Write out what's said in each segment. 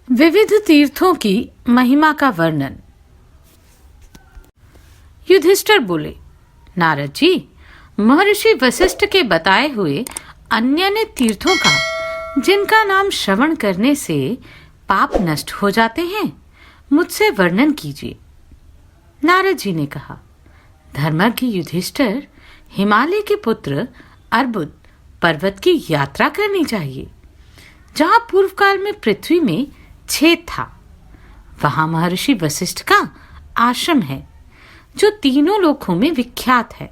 विविध तीर्थों की महिमा का वर्णन। युधिष्ठिर बोले, नारद जी, महर्षि वशिष्ठ के बताए हुए अन्य तीर्थों का, जिनका नाम श्रवण करने से पाप नष्ट हो जाते हैं, मुझसे वर्णन कीजिए। नारद जी ने कहा, धर्मज्ञ युधिष्ठिर, हिमालय के पुत्र अर्बुद पर्वत की यात्रा करनी चाहिए, जहां पूर्व काल में पृथ्वी में छेद था। वहां महर्षि वशिष्ठ का आश्रम है, जो तीनों लोकों में विख्यात है।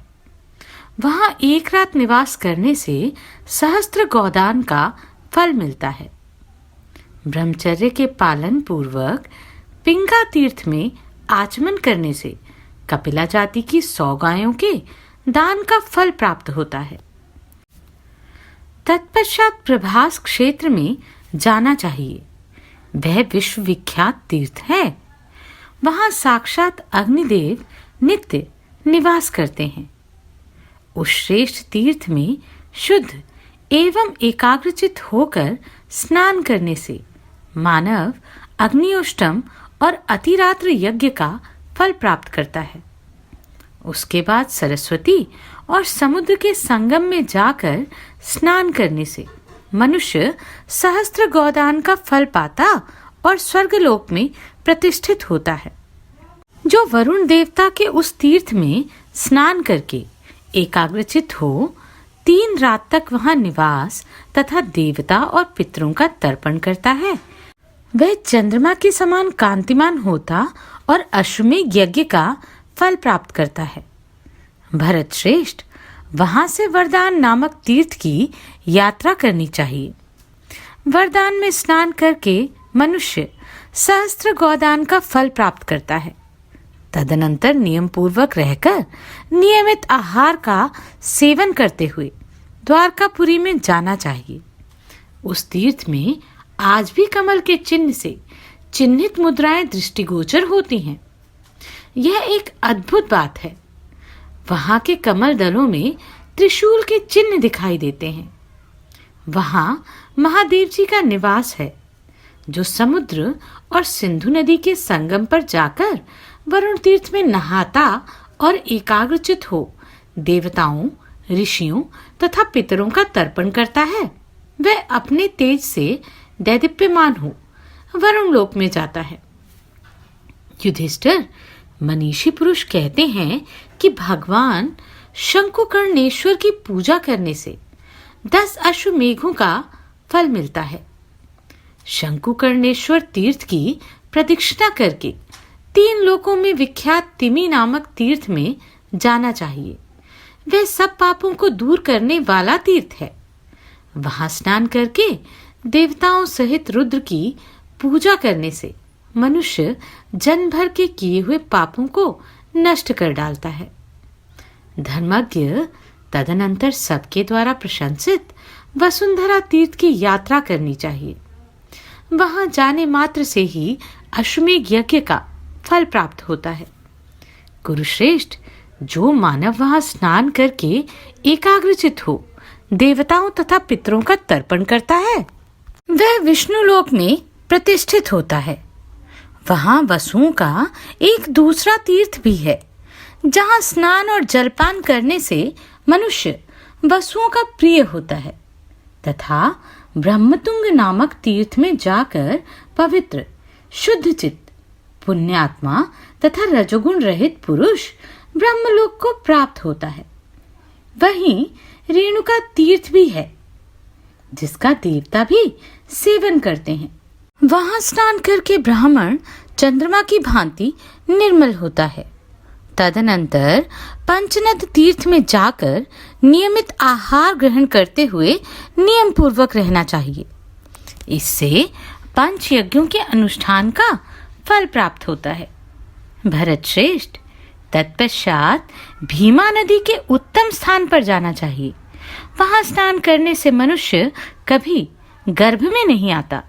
वहां एक रात निवास करने से सहस्त्र गोदान का फल मिलता है। ब्रह्मचर्य के पालन पूर्वक पिंगा तीर्थ में आचमन करने से कपिला जाति की 100 गायों के दान का फल प्राप्त होता है। तत्पश्चात प्रभास क्षेत्र में जाना चाहिए। वह विश्व विख्यात तीर्थ है। वहां साक्षात अग्निदेव नित्य निवास करते हैं। उस श्रेष्ठ तीर्थ में शुद्ध एवं एकाग्रचित होकर स्नान करने से मानव अग्नियोष्टम और अतिरात्र यज्ञ का फल प्राप्त करता है। उसके बाद सरस्वती और समुद्र के संगम में जाकर स्नान करने से मनुष्य सहस्त्र गोदान का फल पाता और स्वर्गलोक में प्रतिष्ठित होता है। जो वरुण देवता के उस तीर्थ में स्नान करके एकाग्रचित हो, 3 रात तक वहां निवास तथा देवता और पितरों का तर्पण करता है, वह चंद्रमा के समान कांतिमान होता और अश्वमेध यज्ञ का फल प्राप्त करता है। भरत श्रेष्ठ, वहां से वरदान नामक तीर्थ की यात्रा करनी चाहिए। वरदान में स्नान करके मनुष्य सहस्त्र गोदान का फल प्राप्त करता है। तदनंतर नियम पूर्वक रहकर नियमित आहार का सेवन करते हुए द्वारकापुरी में जाना चाहिए। उस तीर्थ में आज भी कमल के चिन्ह से चिन्हित मुद्राएं दृष्टिगोचर होती हैं। यह एक अद्भुत बात है। वहां के कमल दलों में त्रिशूल के चिन्ह दिखाई देते हैं। वहां महादेव जी का निवास है, जो समुद्र और सिंधु नदी के संगम पर जाकर वरुण तीर्थ में नहाता और एकाग्रचित हो देवताओं, ऋषियों तथा पितरों का तर्पण करता है। वह अपने तेज से दैदीप्यमान हो वरुण लोक में जाता है। युधिष्ठिर, मनीषी पुरुष कहते हैं कि भगवान शंकुकर्णेश्वर की पूजा करने से 10 अश्वमेघों का फल मिलता है। शंकुकर्णेश्वर तीर्थ की प्रदक्षिणा करके 3 लोकों में विख्यात तिमी नामक तीर्थ में जाना चाहिए। वह सब पापों को दूर करने वाला तीर्थ है। वहां स्नान करके देवताओं सहित रुद्र की पूजा करने से मनुष्य जन्म भर के किए हुए पापों को नष्ट कर डालता है। धर्मज्ञ, तदनंतर सबके द्वारा प्रशंसित वसुंधरा तीर्थ की यात्रा करनी चाहिए। वहां जाने मात्र से ही अश्वमेध यज्ञ का फल प्राप्त होता है। कुरुश्रेष्ठ, जो मानव वहां स्नान करके एकाग्रचित हो देवताओं तथा पितरों का तर्पण करता है, वह विष्णु लोक में प्रतिष्ठित होता है। वहां वसुओं का एक दूसरा तीर्थ भी है, जहां स्नान और जलपान करने से मनुष्य वसुओं का प्रिय होता है, तथा ब्रह्मतुंग नामक तीर्थ में जाकर पवित्र, शुद्धचित्त, पुण्यात्मा तथा रजोगुण रहित पुरुष ब्रह्मलोक को प्राप्त होता है। वहीं रेणुका तीर्थ भी है, जिसका देवता भी सेवन करते हैं। वहां स्नान करके ब्राह्मण चंद्रमा की भांति निर्मल होता है। तदनंतर पंचनद तीर्थ में जाकर नियमित आहार ग्रहण करते हुए नियम पूर्वक रहना चाहिए। इससे 5 यज्ञों के अनुष्ठान का फल प्राप्त होता है। भरत श्रेष्ठ, तत्पश्चात भीमा नदी के उत्तम स्थान पर जाना चाहिए। वहां स्नान करने से मनुष्य कभी गर्भ में नहीं आता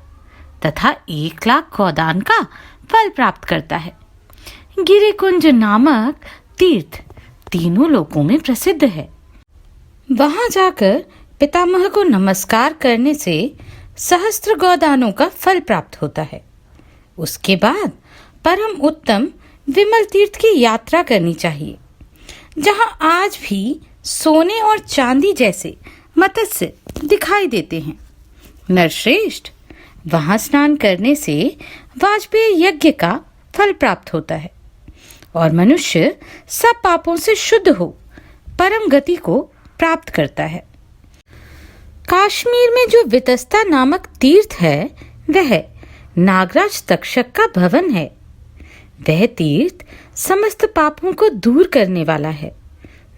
तथा 1 लाख गोदान का फल प्राप्त करता है। गिरिकुंज नामक तीर्थ तीनों लोकों में प्रसिद्ध है। वहां जाकर पितामह को नमस्कार करने से सहस्त्र गोदानों का फल प्राप्त होता है। उसके बाद परम उत्तम विमल तीर्थ की यात्रा करनी चाहिए, जहां आज भी सोने और चांदी जैसे मत्स्य दिखाई देते हैं। नरश्रेष्ठ, वहां स्नान करने से वाजपेय यज्ञ का फल प्राप्त होता है और मनुष्य सब पापों से शुद्ध हो परम गति को प्राप्त करता है। काश्मीर में जो वितस्ता नामक तीर्थ है, वह नागराज तक्षक का भवन है। वह तीर्थ समस्त पापों को दूर करने वाला है।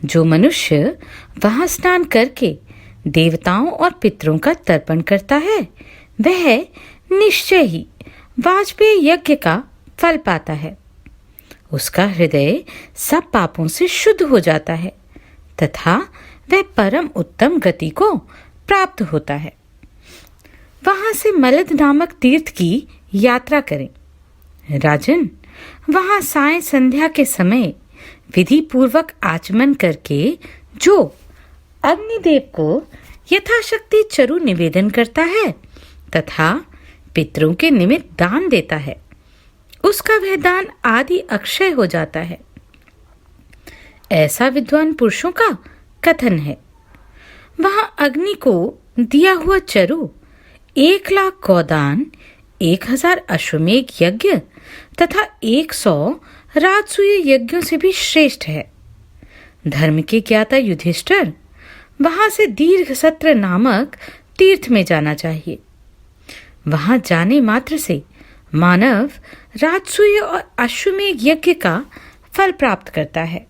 जो मनुष्य वहां स्नान करके देवताओं और पितरों का तर्पण करता है, वह निश्चय ही वाजपेय यज्ञ का फल पाता है। उसका हृदय सब पापों से शुद्ध हो जाता है तथा वह परम उत्तम गति को प्राप्त होता है। वहां से मलद नामक तीर्थ की यात्रा करें। राजन, वहां साय संध्या के समय विधि पूर्वक आचमन करके जो अग्निदेव को यथाशक्ति चरु निवेदन करता है तथा पितरों के निमित्त दान देता है, उसका वह दान आदि अक्षय हो जाता है। ऐसा विद्वान पुरुषों का कथन है। वहां अग्नि को दिया हुआ चरु 1,00,000 गौदान, 1,000 अश्वमेघ यज्ञ तथा 100 राजसूय यज्ञों से भी श्रेष्ठ है। धर्म के ज्ञाता युधिष्ठिर, वहां से दीर्घ सत्र नामक तीर्थ में जाना चाहिए। वहां जाने मात्र से मानव राजसूय और अश्वमेघ यज्ञ का फल प्राप्त करता है।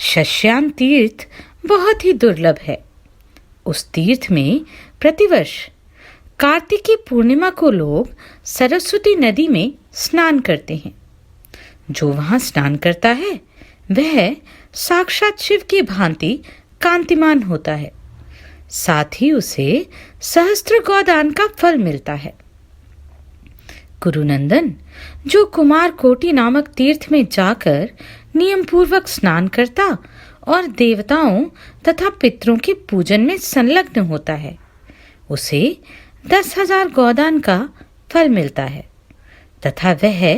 शश्यान तीर्थ बहुत ही दुर्लभ है। उस तीर्थ में प्रतिवर्ष कार्तिकी पूर्णिमा को लोग सरस्वती नदी में स्नान करते हैं। जो वहां स्नान करता है, वह साक्षात शिव की भांति कांतिमान होता है। साथ ही उसे सहस्त्र गौदान का फल मिलता है। कुरुनंदन, जो कुमार कोटि नामक तीर्थ में जाकर नियम पूर्वक स्नान करता और देवताओं तथा पितरों के पूजन में संलग्न होता है, उसे 10,000 गौदान का फल मिलता है तथा वह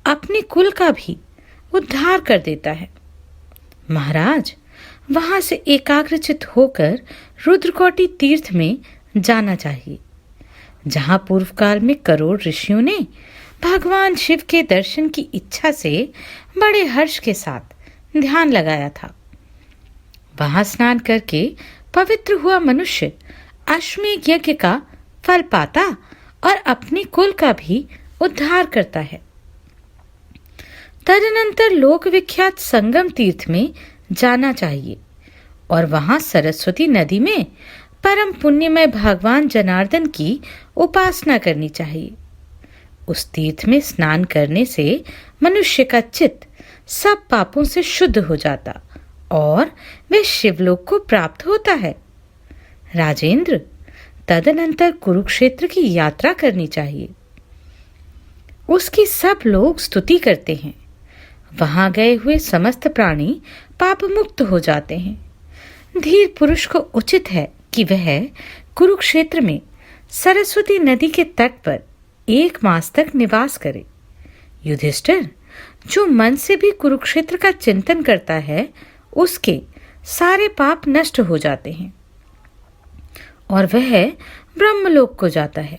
अपने कुल का भी उद्धार कर देता है। महाराज, वहां से एकाग्रचित होकर रुद्रकोटि तीर्थ में जाना चाहिए, जहां पूर्व काल में करोड़ ऋषियों ने भगवान शिव के दर्शन की इच्छा से बड़े हर्ष के साथ ध्यान लगाया था। वहां स्नान करके पवित्र हुआ मनुष्य अश्वमेघ यज्ञ का फल पाता और अपने कुल का भी उद्धार करता है। तदनंतर लोक विख्यात संगम तीर्थ में जाना चाहिए और वहां सरस्वती नदी में परम पुण्यमय भगवान जनार्दन की उपासना करनी चाहिए। उस तीर्थ में स्नान करने से मनुष्य का चित्त सब पापों से शुद्ध हो जाता और वे शिवलोक को प्राप्त होता है। राजेंद्र, तदनंतर कुरुक्षेत्र की यात्रा करनी चाहिए। उसकी सब लोग स्तुति करते हैं। वहां गए हुए समस्त प्राणी पाप मुक्त हो जाते हैं। धीर पुरुष को उचित है कि वह कुरुक्षेत्र में सरस्वती नदी के तट पर 1 मास तक निवास करे। युधिष्ठिर, जो मन से भी कुरुक्षेत्र का चिंतन करता है, उसके सारे पाप नष्ट हो जाते हैं और वह ब्रह्मलोक को जाता है।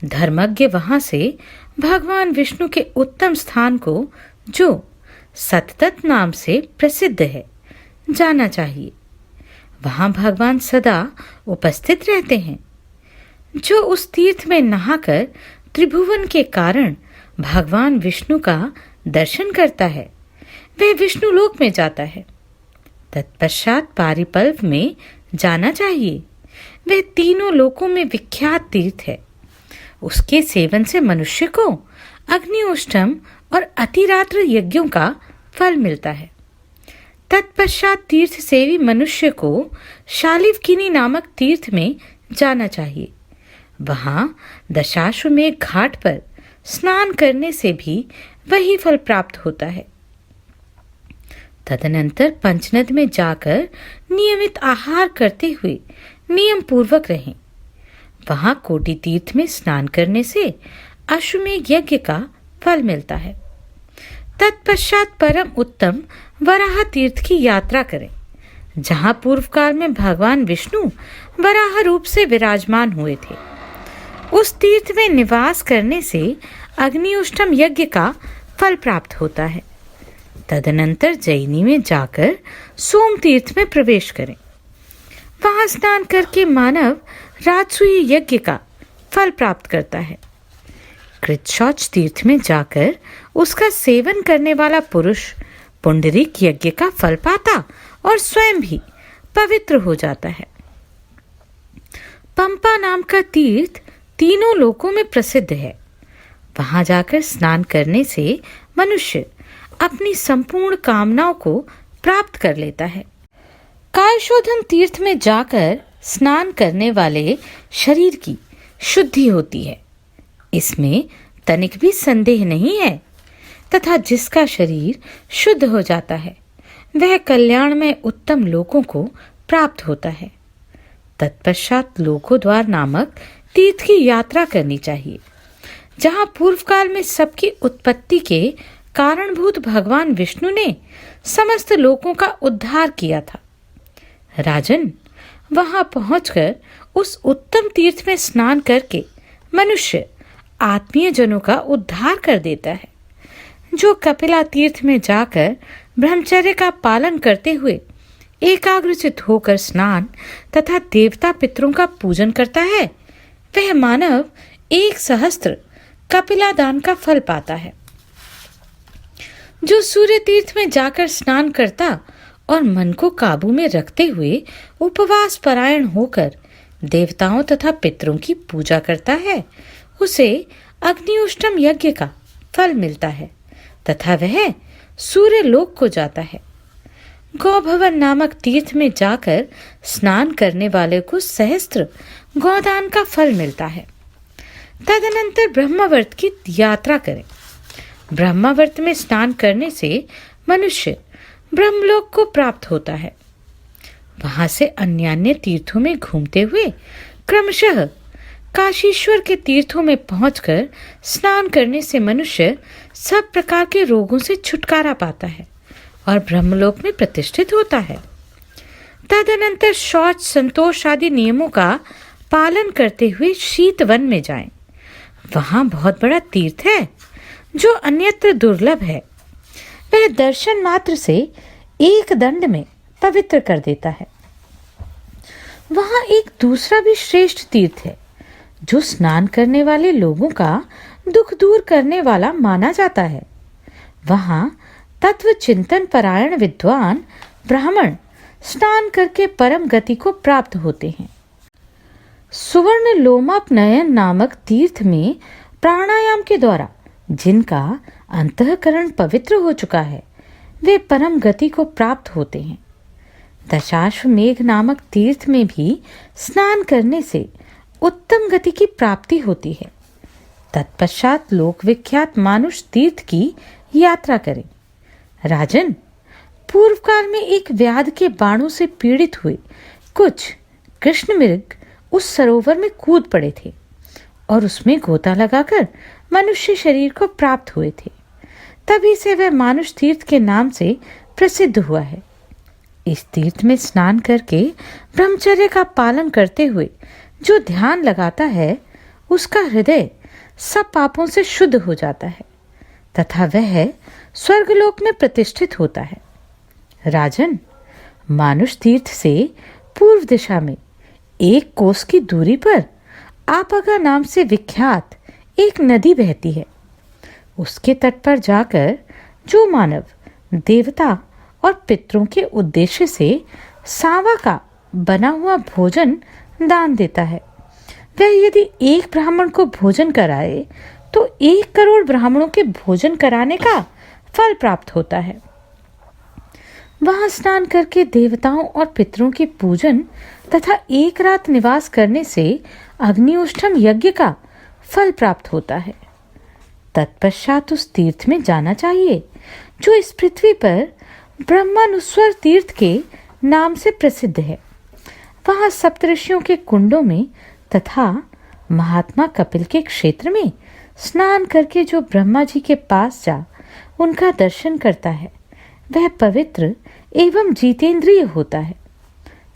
धर्मज्ञ वहां से भगवान विष्णु के उत्तम स्थान को, जो सतत नाम से प्रसिद्ध है, जाना चाहिए। वहां भगवान सदा उपस्थित रहते हैं। जो उस तीर्थ में नहाकर त्रिभुवन के कारण भगवान विष्णु का दर्शन करता है, वह विष्णु लोक में जाता है। तत्पश्चात पारिपल्व में जाना चाहिए। वह तीनों लोकों में विख्यात तीर्थ है। उसके सेवन से मनुष्य को अग्निउष्टम और अतिरात्र यज्ञों का फल मिलता है। तत्पश्चात तीर्थ सेवी मनुष्य को शालिवकिनी नामक तीर्थ में जाना चाहिए। वहां दशाश्वमेध घाट पर स्नान करने से भी वही फल प्राप्त होता है। तदनंतर पंचनद में जाकर नियमित आहार करते हुए नियम पूर्वक रहें। वहां कोटि तीर्थ में स्नान करने से अश्वमेध यज्ञ का फल मिलता है। तत्पश्चात परम उत्तम वराह तीर्थ की यात्रा करें, जहां पूर्व काल में भगवान विष्णु वराह रूप से विराजमान हुए थे। उस तीर्थ में निवास करने से अग्निउष्टम यज्ञ का फल प्राप्त होता है। तदनंतर जैनी में जाकर सोम तीर्थ में प्रवेश करें। वहां स्नान करके मानव राजसूय यज्ञ का फल प्राप्त करता है। कृतशौच तीर्थ में जाकर उसका सेवन करने वाला पुरुष पुंडरीक यज्ञ का फल पाता और स्वयं भी पवित्र हो जाता है। पंपा नाम का तीर्थ तीनों लोकों में प्रसिद्ध है। वहां जाकर स्नान करने से मनुष्य अपनी संपूर्ण कामनाओं को प्राप्त कर लेता है। कायशोधन तीर्थ में जाकर स्नान करने वाले शरीर की शुद्धि होती है, इसमें तनिक भी संदेह नहीं है, तथा जिसका शरीर शुद्ध हो जाता है वह कल्याण में उत्तम लोकों को प्राप्त होता है। तत्पश्चात लोकोद्वार नामक तीर्थ की यात्रा करनी चाहिए, जहां पूर्व काल में सबकी उत्पत्ति के कारणभूत भगवान विष्णु ने समस्त लोकों का उद्धार किया था। राजन, वहां पहुंचकर उस उत्तम तीर्थ में स्नान करके मनुष्य आत्मीय जनों का उद्धार कर देता है। जो कपिला तीर्थ में जाकर ब्रह्मचर्य का पालन करते हुए एकाग्रचित होकर स्नान तथा देवता पितरों का पूजन करता है, वह मानव 1,000 कपिला दान का फल पाता है। जो सूर्य तीर्थ में जाकर स्नान करता और मन को काबू में रखते हुए उपवास परायण होकर देवताओं तथा पितरों की पूजा करता है, उसे अग्निउष्टम यज्ञ का फल मिलता है तथा वह सूर्य लोक को जाता है। गौभवन नामक तीर्थ में जाकर स्नान करने वाले को 1,000 गौदान का फल मिलता है। तदनंतर ब्रह्मावर्त की यात्रा करें। ब्रह्मावर्त में स्नान करने से मनुष्य ब्रह्मलोक को प्राप्त होता है। वहां से अन्य तीर्थों में घूमते हुए क्रमशः काशीश्वर के तीर्थों में पहुंचकर स्नान करने से मनुष्य सब प्रकार के रोगों से छुटकारा पाता है और ब्रह्मलोक में प्रतिष्ठित होता है। तदनंतर शौच संतोष आदि नियमों का पालन करते हुए शीत वन में जाएं। वहां बहुत बड़ा तीर्थ है जो अन्यत्र दुर्लभ है। वह दर्शन मात्र से एक दंड में पवित्र कर देता है। वहां एक दूसरा भी श्रेष्ठ तीर्थ है जो स्नान करने वाले लोगों का दुख दूर करने वाला माना जाता है। वहां तत्व चिंतन परायण विद्वान ब्राह्मण स्नान करके परम गति को प्राप्त होते हैं। सुवर्ण लोमापनयन नामक तीर्थ में प्राणायाम के द्वारा जिनका अंतःकरण पवित्र हो चुका है, वे परम गति को प्राप्त होते हैं। दशाश्वमेध नामक तीर्थ में भी स्नान करने से उत्तम गति की प्राप्ति होती है। तत्पश्चात लोक विख्यात मानुष तीर्थ की यात्रा करें। राजन, पूर्व काल में एक व्याध के बाणों से पीड़ित हुए कुछ कृष्ण मृग उस सरोवर में कूद पड़े थे और उसमें गोता लगाकर मनुष्य शरीर को प्राप्त हुए थे। तभी से वह मानुष तीर्थ के नाम से प्रसिद्ध हुआ है। इस तीर्थ में स्नान करके ब्रह्मचर्य का पालन करते हुए जो ध्यान लगाता है, उसका हृदय सब पापों से शुद्ध हो जाता है तथा वह स्वर्गलोक में प्रतिष्ठित होता है। राजन, मानुष तीर्थ से पूर्व दिशा में 1 कोस की दूरी पर आपगा नाम से विख्यात एक नदी बहती है। उसके तट पर जाकर जो मानव देवता और पितरों के उद्देश्य से सांवा का बना हुआ भोजन दान देता है, वह यदि एक ब्राह्मण को भोजन कराए तो 1 करोड़ ब्राह्मणों के भोजन कराने का फल प्राप्त होता है। वहां स्नान करके देवताओं और पितरों के पूजन तथा 1 रात निवास करने से अग्निउष्टम यज्ञ का फल प्राप्त होता है। तत्पश्चात उस तीर्थ में जाना चाहिए जो इस पृथ्वी पर ब्रह्मानुस्वर तीर्थ के नाम से प्रसिद्ध है। वहां सप्तऋषियों के कुंडों में तथा महात्मा कपिल के क्षेत्र में स्नान करके जो ब्रह्मा जी के पास जा उनका दर्शन करता है वह पवित्र एवं जितेंद्रिय होता है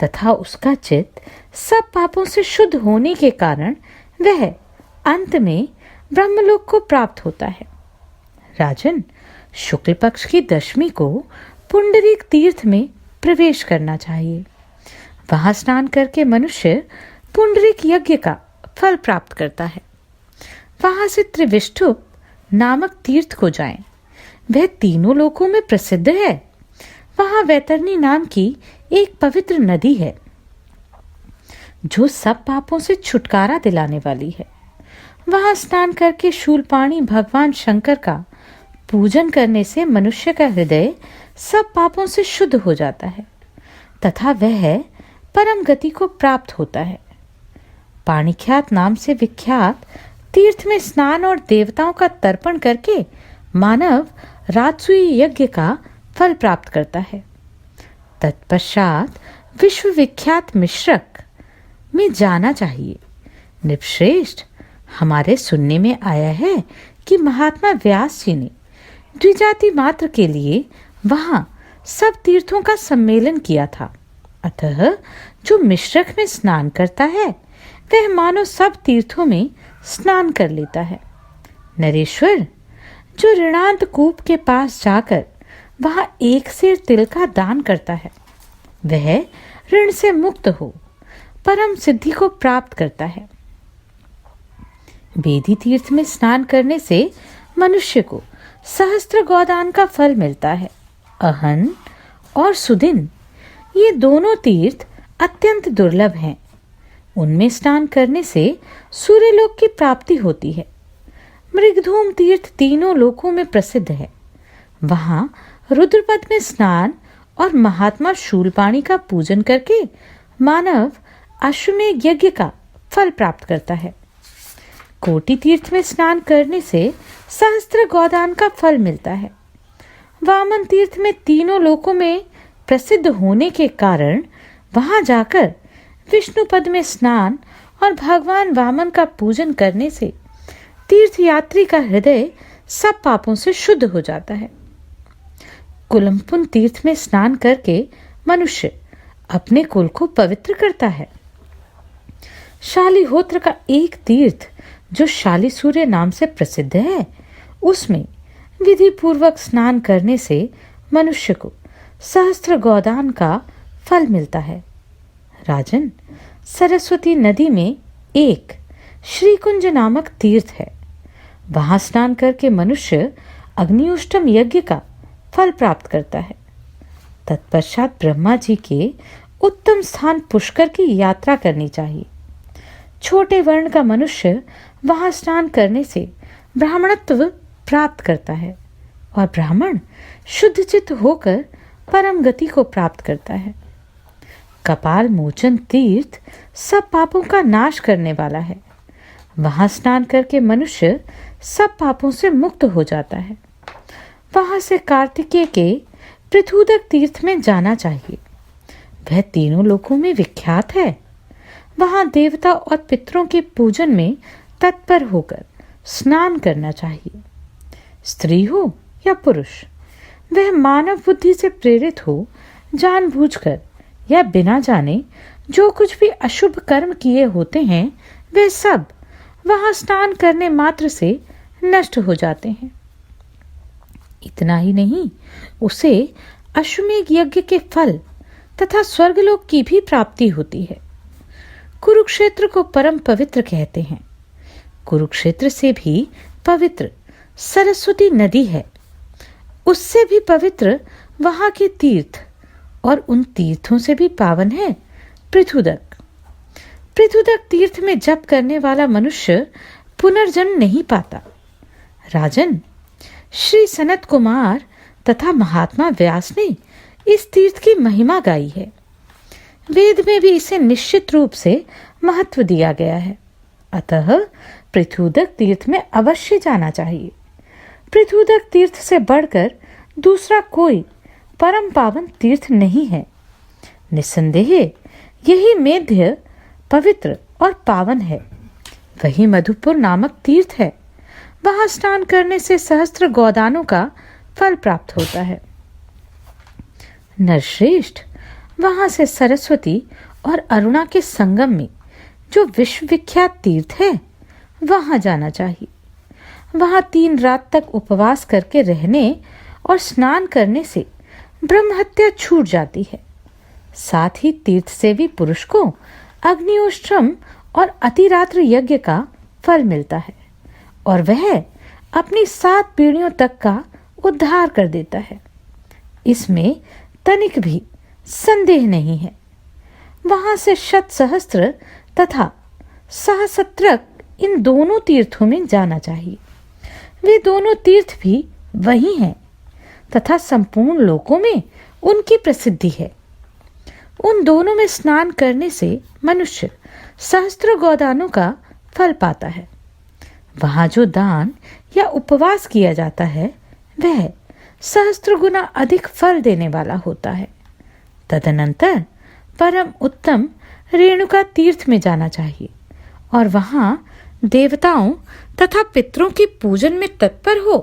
तथा उसका चित्त सब पापों से शुद्ध होने के कारण वह अंत में ब्रह्मलोक को प्राप्त होता है। राजन, शुक्ल पक्ष की दशमी को पुंडरीक तीर्थ में प्रवेश करना चाहिए। वहां स्नान करके मनुष्य पुंडरीक यज्ञ का फल प्राप्त करता है। वहां से त्रिविष्टुप नामक तीर्थ को जाएं। वह तीनों लोकों में प्रसिद्ध है। वहां वैतरणी नाम की एक पवित्र नदी है जो सब पापों से छुटकारा दिलाने वाली है। वहां स्नान करके शूलपाणी भगवान शंकर का पूजन करने से मनुष्य का हृदय सब पापों से शुद्ध हो जाता है तथा वह परम गति को प्राप्त होता है। पाणिख्यात नाम से विख्यात तीर्थ में स्नान और देवताओं का तर्पण करके मानव राजसूय यज्ञ का फल प्राप्त करता है। तत्पश्चात विश्व विख्यात मिश्रक में जाना चाहिए। निपश्रेष्ठ, हमारे सुनने में आया है कि महात्मा व्यास जी ने द्विजाति मात्र के लिए वहां सब तीर्थों का सम्मेलन किया था। अतः जो मिश्रक में स्नान करता है वह मानो सब तीर्थों में स्नान कर लेता है। नरेश्वर, जो ऋणांत कूप के पास जाकर वहां एक सेर तिल का दान करता है वह ऋण से मुक्त हो परम सिद्धि को प्राप्त करता है। वेदी तीर्थ में स्नान करने से मनुष्य को सहस्त्र गोदान का फल मिलता है। अहन और सुदिन, ये दोनों तीर्थ अत्यंत दुर्लभ हैं। उनमें स्नान करने से सूर्यलोक की प्राप्ति होती है। मृगधूम तीर्थ तीनों लोकों में प्रसिद्ध है। वहां रुद्रपद में स्नान और महात्मा शूलपाणी का पूजन करके मानव अश्वमेध यज्ञ का फल प्राप्त करता है। कोटि तीर्थ में स्नान करने से सहस्त्र गोदान का फल मिलता है। वामन तीर्थ में तीनों लोकों में प्रसिद्ध होने के कारण वहां जाकर विष्णु पद में स्नान और भगवान वामन का पूजन करने से तीर्थयात्री का हृदय सब पापों से शुद्ध हो जाता है। कुलमपुन तीर्थ में स्नान करके मनुष्य अपने कुल को पवित्र करता है। शालिहोत्र का एक तीर्थ जो शाली सूर्य नाम से प्रसिद्ध है, उसमें विधि पूर्वक स्नान करने से मनुष्य को सहस्त्र गोदान का फल मिलता है। राजन, सरस्वती नदी में एक श्रीकुंज नामक तीर्थ है। वहां स्नान करके मनुष्य अग्निउष्टम यज्ञ का फल प्राप्त करता है। तत्पश्चात ब्रह्मा जी के उत्तम स्थान पुष्कर की यात्रा करनी चाहिए। छोटे वर्ण का मनुष्य वहां स्नान करने से ब्राह्मणत्व प्राप्त करता है और ब्राह्मण शुद्ध चित्त होकर परम गति को प्राप्त करता है। कपाल मोचन तीर्थ सब पापों का नाश करने वाला है। वहां स्नान करके मनुष्य सब पापों से मुक्त हो जाता है। वहां से कार्तिकेय के पृथुदक तीर्थ में जाना चाहिए। वह तीनों लोकों में विख्यात है। वहां देवता और पितरों के पूजन में तत्पर होकर स्नान करना चाहिए। स्त्री हो या पुरुष, वह मानव बुद्धि से प्रेरित हो जानबूझकर या बिना जाने जो कुछ भी अशुभ कर्म किए होते हैं वे सब वहां स्नान करने मात्र से नष्ट हो जाते हैं। इतना ही नहीं, उसे अश्वमेध यज्ञ के फल तथा स्वर्गलोक की भी प्राप्ति होती है। कुरुक्षेत्र को परम पवित्र कहते हैं। कुरुक्षेत्र से भी पवित्र सरस्वती नदी है। उससे भी पवित्र वहां के तीर्थ और उन तीर्थों से भी पावन है पृथुदक। पृथुदक तीर्थ में जप करने वाला मनुष्य पुनर्जन्म नहीं पाता। राजन, श्री सनत कुमार तथा महात्मा व्यास ने इस तीर्थ की महिमा गाई है। वेद में भी इसे निश्चित रूप से महत्व दिया गया है। अतः पृथुदक तीर्थ में अवश्य जाना चाहिए। पृथुदक तीर्थ से बढ़कर दूसरा कोई परम पावन तीर्थ नहीं है। निस्संदेह यही मेध्य पवित्र और पावन है। वही मधुपुर नामक तीर्थ है। वहां स्नान करने से सहस्त्र गोदानों का फल प्राप्त होता है। नरश्रेष्ठ, वहां से सरस्वती और अरुणा के संगम में जो विश्व विख्यात तीर्थ है वहां जाना चाहिए। वहां 3 रात तक उपवास करके रहने और स्नान करने से ब्रह्महत्या छूट जाती है। साथ ही तीर्थ सेवी पुरुष को अग्निहोत्रम और अतिरात्र यज्ञ का फल मिलता है और वह अपनी 7 पीढ़ियों तक का उद्धार कर देता है। इसमें तनिक भी संदेह नहीं है। वहां से शत सहस्त्र तथा सहस्त्रक इन दोनों तीर्थों में जाना चाहिए। वे दोनों तीर्थ भी वही हैं तथा संपूर्ण लोकों में उनकी प्रसिद्धि है। उन दोनों में स्नान करने से मनुष्य सहस्त्र गोदानों का फल पाता है। वहां जो दान या उपवास किया जाता है वह सहस्त्र गुना अधिक फल देने वाला होता है। तदनंतर परम उत्तम रेणुका तीर्थ में जाना चाहिए और वहां देवताओं तथा पितरों की पूजन में तत्पर हो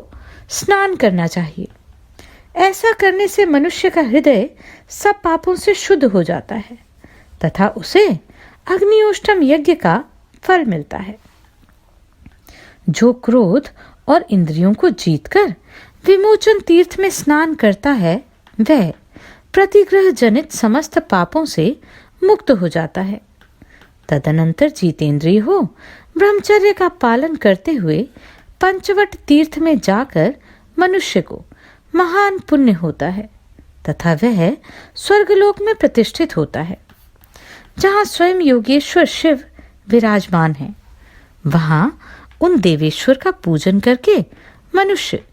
स्नान करना चाहिए। ऐसा करने से मनुष्य का हृदय सब पापों से शुद्ध हो जाता है तथा उसे अग्निहोत्रम यज्ञ का फल मिलता है। जो क्रोध और इंद्रियों को जीतकर विमोचन तीर्थ में स्नान करता है वह प्रतिग्रह जनित समस्त पापों से मुक्त हो जाता है। तदनंतर जितेंद्रिय हो ब्रह्मचर्य का पालन करते हुए पंचवट तीर्थ में जाकर मनुष्य को महान पुण्य होता है तथा वह स्वर्गलोक में प्रतिष्ठित होता है जहाँ स्वयं योगेश्वर शिव विराजमान है। वहां उन देवेश्वर का पूजन करके मनुष्य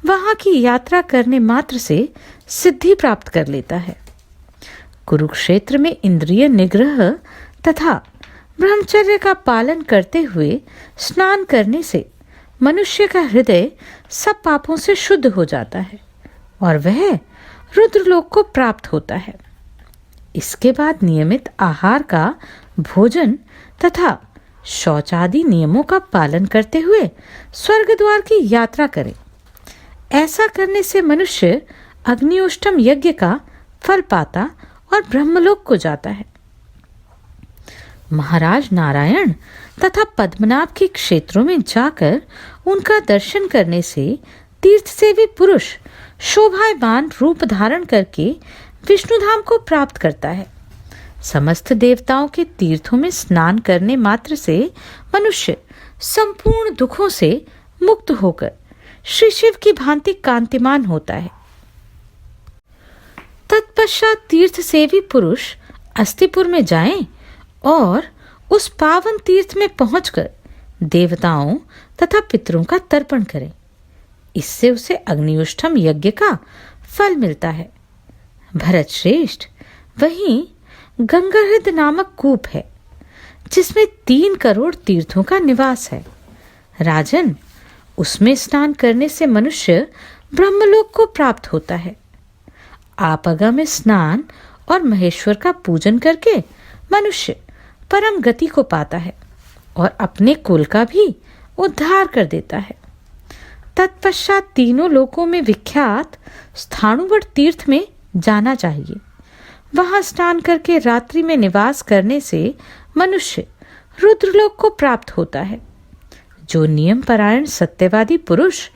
वहां की यात्रा करने मात्र से सिद्धि प्राप्त कर लेता है। कुरुक्षेत्र में इंद्रिय निग्रह तथा ब्रह्मचर्य का पालन करते हुए स्नान करने से मनुष्य का हृदय सब पापों से शुद्ध हो जाता है और वह रुद्रलोक को प्राप्त होता है। इसके बाद नियमित आहार का भोजन तथा शौचादि नियमों का पालन करते हुए स्वर्ग द्वार की यात्रा करें। ऐसा करने से मनुष्य अग्निहोत्रम यज्ञ का फल पाता और ब्रह्मलोक को जाता है। महाराज नारायण तथा पद्मनाभ के क्षेत्रों में जाकर उनका दर्शन करने से तीर्थ सेवी पुरुष शोभायमान रूप धारण करके विष्णुधाम को प्राप्त करता है। समस्त देवताओं के तीर्थों में स्नान करने मात्र से मनुष्य संपूर्ण दुखों से मुक्त होकर श्री शिव की भांति कांतिमान होता है। तत्पश्चात तीर्थ सेवी पुरुष अस्तिपुर में जाएं और उस पावन तीर्थ में पहुंचकर देवताओं तथा पितरों का तर्पण करें। इससे उसे अग्निहोत्रम यज्ञ का फल मिलता है। भरत श्रेष्ठ, वहीं गंगाहृद नामक कूप है जिसमें 3 करोड़ तीर्थों का निवास है। राजन, उसमें स्नान करने से मनुष्य ब्रह्मलोक को प्राप्त होता है। आपगा में स्नान और महेश्वर का पूजन करके मनुष्य परम गति को पाता है और अपने कुल का भी उद्धार कर देता है। तत्पश्चात तीनों लोकों में विख्यात स्थाणुवट तीर्थ में जाना चाहिए। वहां स्नान करके रात्रि में निवास करने से मनुष्य रुद्रलोक को प्राप्त होता है। जो नियम परायण सत्यवादी पुरुष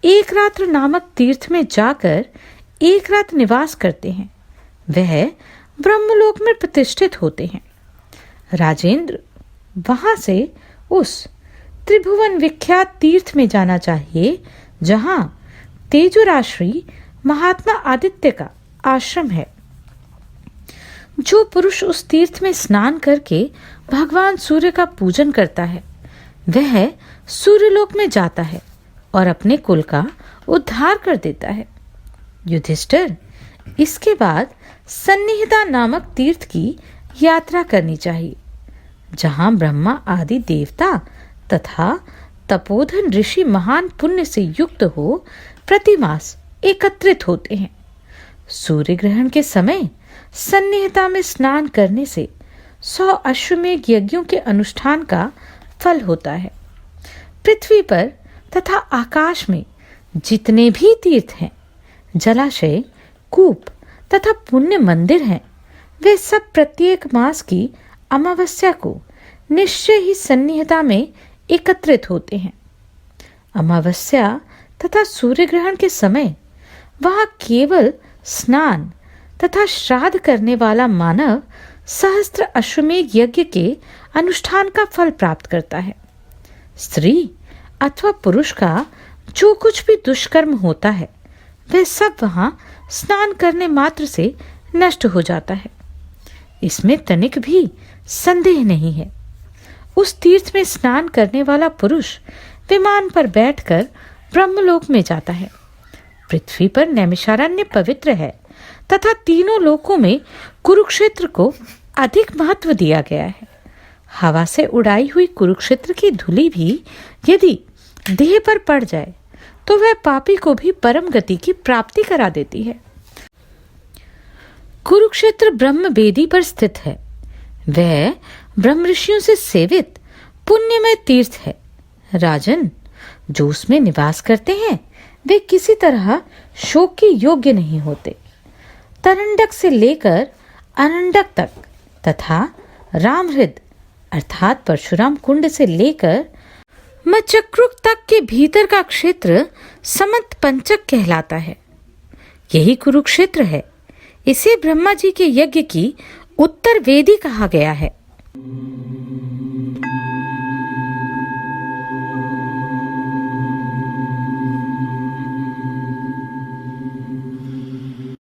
एक रात्र नामक तीर्थ में जाकर एक रात निवास करते हैं वह ब्रह्मलोक में प्रतिष्ठित होते हैं। राजेंद्र, वहां से उस त्रिभुवन विख्यात तीर्थ में जाना चाहिए जहां तेजुराश्री महात्मा आदित्य का आश्रम है। जो पुरुष उस तीर्थ में स्नान करके भगवान सूर्य का पूजन करता है वह सूर्यलोक में जाता है और अपने कुल का उद्धार कर देता है। युधिष्ठिर, इसके बाद सन्निहिता नामक तीर्थ की यात्रा करनी चाहिए जहां ब्रह्मा आदि देवता तथा तपोधन ऋषि महान पुण्य से युक्त हो प्रतिमास एकत्रित होते हैं। सूर्य ग्रहण के समय सन्निहिता में स्नान करने से 100 अश्वमेघ यज्ञों के अनुष्ठान का फल होता है। पृथ्वी पर तथा आकाश में जितने भी तीर्थ हैं, जलाशय, कूप तथा पुण्य मंदिर हैं, वे सब प्रत्येक मास की अमावस्या को निश्चय ही सन्निहिता में एकत्रित होते हैं। अमावस्या तथा सूर्य ग्रहण के समय वहां केवल स्नान तथा श्राद्ध करने वाला मानव सहस्त्र अश्वमेध यज्ञ के अनुष्ठान का फल प्राप्त करता है। स्त्री अथवा पुरुष का जो कुछ भी दुष्कर्म होता है, वह सब वहां स्नान करने मात्र से नष्ट हो जाता है। इसमें तनिक भी संदेह नहीं है। उस तीर्थ में स्नान करने वाला पुरुष विमान पर बैठकर ब्रह्मलोक में जाता है। पृथ्वी पर नैमिषारण्य पवित्र है तथा तीनों लोकों में कुरुक्षेत्र को अधिक महत्व दिया गया है। हवा से उड़ाई हुई कुरुक्षेत्र की धूलि भी यदि देह पर पड़ जाए तो वह पापी को भी परम गति की प्राप्ति करा देती है। कुरुक्षेत्र ब्रह्म वेदी पर स्थित है। वह ब्रह्म ऋषियों से सेवित पुण्यमय तीर्थ है। राजन, जो उसमें निवास करते हैं वे किसी तरह शोक के योग्य नहीं होते। तरंडक से लेकर अनंडक तक तथा रामहृद अर्थात परशुराम कुंड से लेकर मचक्रुक तक के भीतर का क्षेत्र समंत पंचक कहलाता है। यही कुरुक्षेत्र है। इसे ब्रह्मा जी के यज्ञ की उत्तर वेदी कहा गया है।